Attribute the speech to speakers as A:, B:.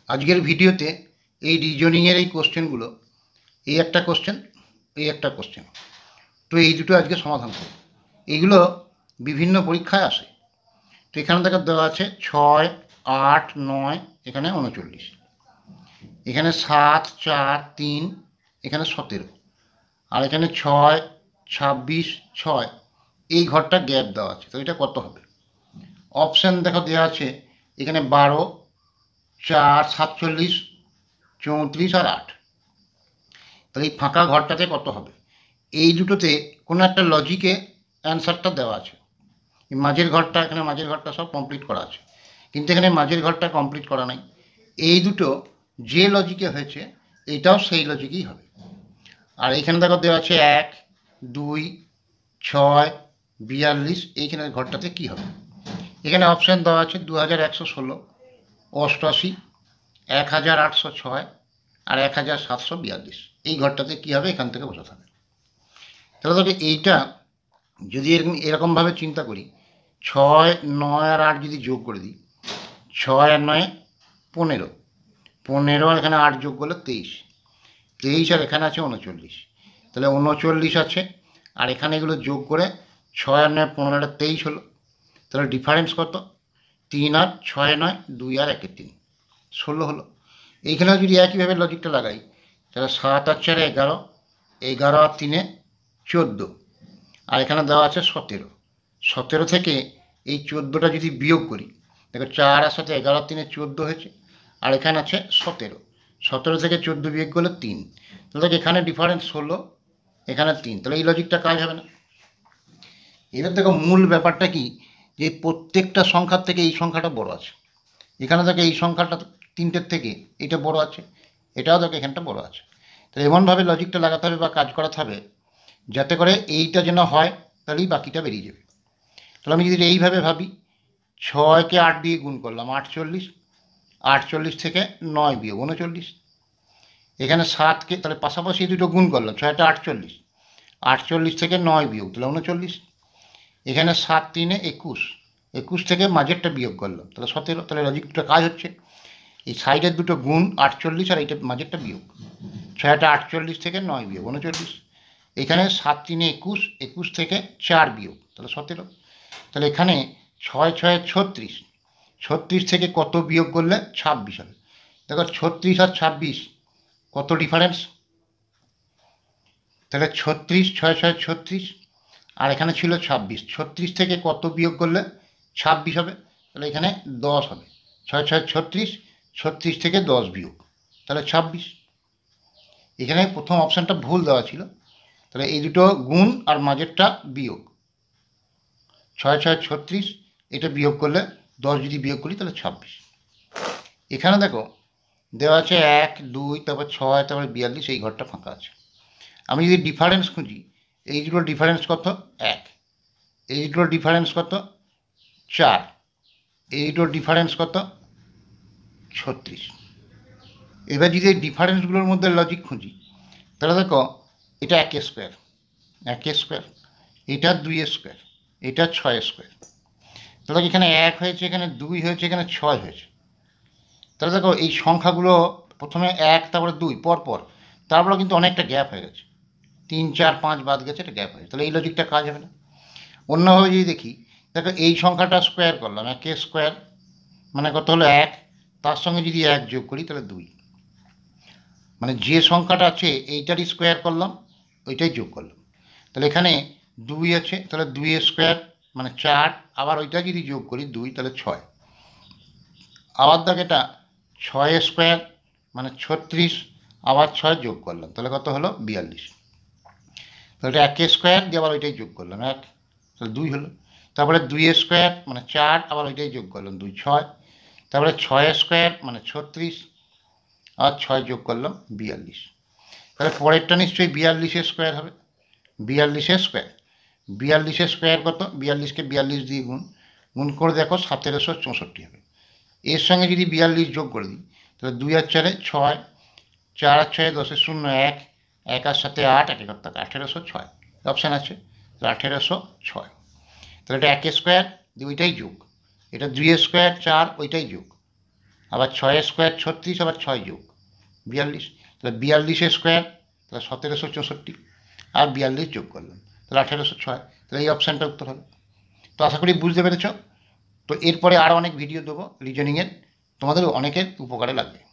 A: আজকের ভিডিওতে এই রিজনিংয়ের এই কোশ্চেনগুলো, এই একটা কোশ্চেন, এই একটা কোশ্চেন, তো এই দুটো আজকে সমাধান করব। এইগুলো বিভিন্ন পরীক্ষায় আসে। তো এখানে দেখা দেওয়া আছে 6, 8, 9, এখানে 39, এখানে 7, 4, 3, এখানে 17, আর এখানে 6, 26, 6, এই ঘরটা গ্যাপ দেওয়া আছে। তো এটা কত হবে? অপশান দেখো দেওয়া আছে এখানে 12, 4, 47, 34 আর 8। তাহলে এই ফাঁকা ঘরটাতে কত হবে? এই দুটোতে কোনো একটা লজিকে অ্যান্সারটা দেওয়া আছে। এই মাঝের ঘরটা, এখানে মাঝের ঘরটা সব কমপ্লিট করা আছে, কিন্তু এখানে মাঝের ঘরটা কমপ্লিট করা নাই। এই দুটো যে লজিকে হয়েছে এটাও সেই লজিকেই হবে। আর এখানে দেখো দেওয়া আছে 1, 2, 6, 42, এইখানের ঘরটাতে কি হবে? এখানে অপশান দেওয়া আছে 2116, 88, 1806 আর 1742। এই ঘরটাতে কি হবে এখান থেকে বোঝাতে হবে। তাহলে দেখো এইটা যদি এরকমভাবে চিন্তা করি, 6, 9 আর 8 যদি যোগ করে দিই, 6 আর 9 15, 15 আর এখানে 8 যোগ করলে 23, 23 আর এখানে আছে 39, তাহলে 39 আছে। আর এখানে এগুলো যোগ করে 6 আর 9 15 আর 23 হলো। তাহলে ডিফারেন্স কত? 3 আর 6 9, 2 আর 1 3, 16 হলো। এইখানেও যদি একইভাবে লজিকটা লাগাই, তাহলে 7 আর 4 11, 11 আর 3 14, আর এখানে দেওয়া আছে 17, 17 থেকে এই 14টা যদি বিয়োগ করি, দেখো 4 আর 7 11 আর 3 14 হয়েছে, আর এখানে আছে 17, 17 থেকে 14 বিয়োগ করলে 3, তাহলে দেখো এখানে ডিফারেন্স হলো, এখানে 3, তাহলে এই লজিকটা কাজ হবে না। এবার দেখো মূল ব্যাপারটা কি, যে প্রত্যেকটা সংখ্যার থেকে এই সংখ্যাটা বড় আছে। এখানে দেখো এই সংখ্যাটা 3টের থেকে এটা বড় আছে, এটাও দেখো এখানটা বড় আছে। তো এমনভাবে লজিকটা লাগাতে হবে বা কাজ করাতে হবে যাতে করে এইটা যেন হয়, তাহলেই বাকিটা বেরিয়ে যাবে। তাহলে আমি যদি এইভাবে ভাবি, 6কে 8 দিয়ে গুণ করলাম 48, 48 থেকে 9 বিয়োগ 39, এখানে 7কে তাহলে পাশাপাশি দুটো গুণ করলাম, 6টা 48, 48 থেকে 9 বিয়োগ তাহলে 39, এখানে 7 3 21, 21 থেকে মাঝেরটা বিয়োগ করলাম তাহলে 17, তাহলে লজিকটা কাজ হচ্ছে। এই সাইডের দুটো গুণ 48 আর এইটা মাঝেরটা বিয়োগ, 6টা 48 থেকে 9 বিয়োগ 39, এখানে 7 3 21, 21 থেকে 4 বিয়োগ তাহলে 17, তাহলে এখানে 6 6 36, 36 থেকে কত বিয়োগ করলে 26 হবে? দেখো 36 আর 26 কত ডিফারেন্স? তাহলে 36, 6 6 36, আর এখানে ছিল 26, 36 থেকে কত বিয়োগ করলে 26 হবে? তাহলে এখানে 10 হবে। 6 6 36, 36 থেকে 10 বিয়োগ তাহলে 26। এখানে প্রথম অপশানটা ভুল দেওয়া ছিল, তাহলে এই দুটো গুণ আর মাঝেরটা বিয়োগ, 6 6 36, এটা বিয়োগ করলে 10 যদি বিয়োগ করি তাহলে 26। এখানে দেখো দেওয়া আছে 1 2, তারপর 6, তারপর 42, এই ঘরটা ফাঁকা আছে। আমি যদি ডিফারেন্স খুঁজি, এই দুটোর ডিফারেন্স কত? 1, এই দুটোর ডিফারেন্স কত? 4, এই দুটোর ডিফারেন্স কত? 36। এবার যদি এই ডিফারেন্সগুলোর মধ্যে লজিক খুঁজি, তাহলে দেখো এটা 1 স্কোয়ার, 1 স্কোয়ার, এটা 2 স্কোয়ার, এটা 6 স্কোয়ার, তাহলে এখানে 1 হয়েছে, এখানে 2 হয়েছে, এখানে 6 হয়েছে। তাহলে দেখো এই সংখ্যাগুলো প্রথমে 1 তারপরে 2 পরপর, তারপরে কিন্তু অনেকটা গ্যাপ হয়ে গেছে, 3 4 5 বাদ গেছে, এটা গ্যাপ হয়েছে, তাহলে এই লজিকটা কাজ হবে না। অন্যভাবে যদি দেখি, দেখো এই সংখ্যাটা স্কোয়ার করলাম, 1 স্কোয়ার মানে কত হলো 1, তার সঙ্গে যদি 1 যোগ করি তাহলে 2, মানে যে সংখ্যাটা আছে এইটারই স্কোয়ার করলাম, ওইটাই যোগ করলাম, তাহলে এখানে 2 আছে, তাহলে 2 স্কোয়ার মানে 4, আবার ওইটা যদি যোগ করি 2 তাহলে 6, আবার দেখ এটা 6 স্কোয়ার মানে 36, আবার 6 যোগ করলাম তাহলে কত হলো 42, তাহলে 1 স্কোয়ার দিয়ে আবার ওইটাই যোগ করলাম 1, তাহলে 2 হলো, তারপরে 2 স্কোয়ার মানে 4, আবার ওইটাই যোগ করলাম 2 6, তারপরে 6 স্কোয়ার মানে 36, আর 6 যোগ করলাম 42, তাহলে পরেরটা নিশ্চয়ই 42 স্কোয়ার হবে, 42 স্কোয়ার, 42 স্কোয়ার কত? 42কে 42 দিয়ে গুণ, গুণ করে দেখো 1764 হবে। এর সঙ্গে যদি 42 যোগ করে দিই, তাহলে 2 আর 4 6, 4 আর 6 10 0 1, 1 আর 7 8, 1 1 1806, অপশান আছে, তাহলে 1806, তাহলে এটা 1 স্কোয়ার দিয়ে ওইটাই যোগ, এটা 2 স্কোয়ার 4, ওইটাই যোগ, আবার 6 স্কোয়ার 36, আবার 6 যোগ 42, তাহলে 42 স্কোয়ার, তাহলে 1764, আর 42 যোগ করলাম, তাহলে 1806, তাহলে এই অপশানটা উত্তর হবে। তো আশা করি বুঝতে পেরেছ। তো এরপরে আরও অনেক ভিডিও দেবো রিজনিংয়ের, তোমাদের অনেকের উপকারে লাগবে।